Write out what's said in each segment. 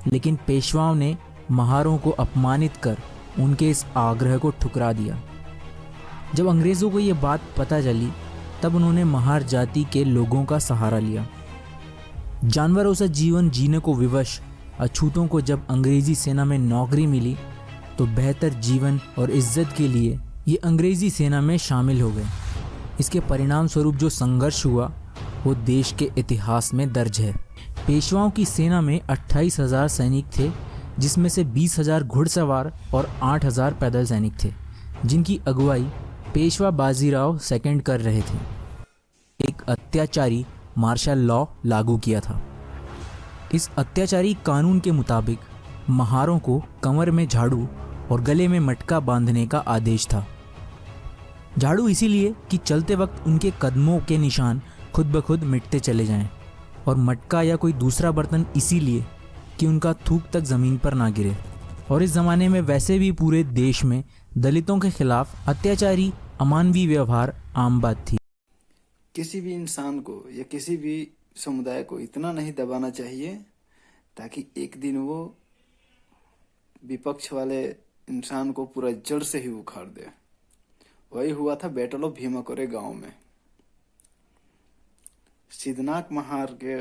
लेकिन पेशवाओं ने महारों को अपमानित कर उनके इस आग्रह को ठुकरा दिया। जब अंग्रेज़ों को ये बात पता चली तब उन्होंने महार जाति के लोगों का सहारा लिया। जानवरों से जीवन जीने को विवश अछूतों को जब अंग्रेज़ी सेना में नौकरी मिली तो बेहतर जीवन और इज्जत के लिए ये अंग्रेज़ी सेना में शामिल हो गए। इसके परिणाम स्वरूप जो संघर्ष हुआ वो देश के इतिहास में दर्ज है। पेशवाओं की सेना में 28,000 सैनिक थे, जिसमें से 20,000 घुड़सवार और 8,000 पैदल सैनिक थे, जिनकी अगुवाई पेशवा बाजीराव सेकंड कर रहे थे। एक अत्याचारी मार्शल लॉ लागू किया था। इस अत्याचारी कानून के मुताबिक महारों को कमर में झाड़ू और गले में मटका बांधने का आदेश था। झाड़ू इसीलिए कि चलते वक्त उनके कदमों के निशान खुद ब खुद मिटते चले जाएं, और मटका या कोई दूसरा बर्तन इसीलिए कि उनका थूक तक ज़मीन पर ना गिरे। और इस ज़माने में वैसे भी पूरे देश में दलितों के खिलाफ अत्याचारी अमानवीय व्यवहार आम बात थी। किसी भी इंसान को या किसी भी समुदाय को इतना नहीं दबाना चाहिए ताकि एक दिन वो विपक्ष वाले इंसान को पूरा जड़ से ही उखाड़ दे। वही हुआ था बैटल ऑफ भीमाकोरे गांव में। सिद्धनाथ महार के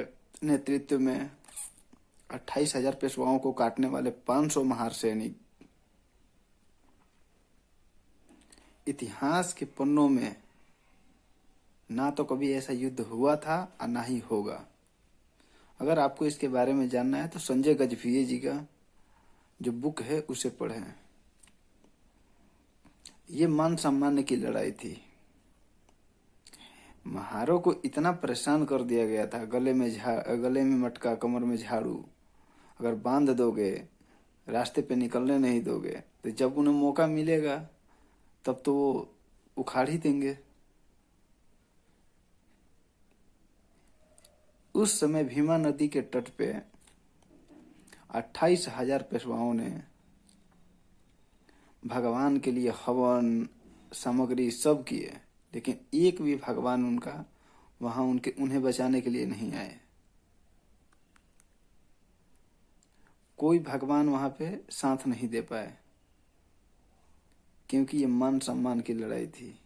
नेतृत्व में 28,000 पेशवाओं को काटने वाले 500 महार सैनिक इतिहास के पन्नों में ना तो कभी ऐसा युद्ध हुआ था और ना ही होगा। अगर आपको इसके बारे में जानना है तो संजय गजभिये जी का जो बुक है उसे पढ़ें। ये मान सम्मान की लड़ाई थी। महारों को इतना परेशान कर दिया गया था, गले में मटका, कमर में झाड़ू, अगर बांध दोगे, रास्ते पे निकलने नहीं दोगे तो जब उन्हें मौका मिलेगा तब तो वो उखाड़ ही देंगे। उस समय भीमा नदी के तट पे 28,000 पेशवाओं ने भगवान के लिए हवन सामग्री सब किए, लेकिन एक भी भगवान उनका वहां उन्हें बचाने के लिए नहीं आए। कोई भगवान वहां पे साथ नहीं दे पाए, क्योंकि ये मान सम्मान की लड़ाई थी।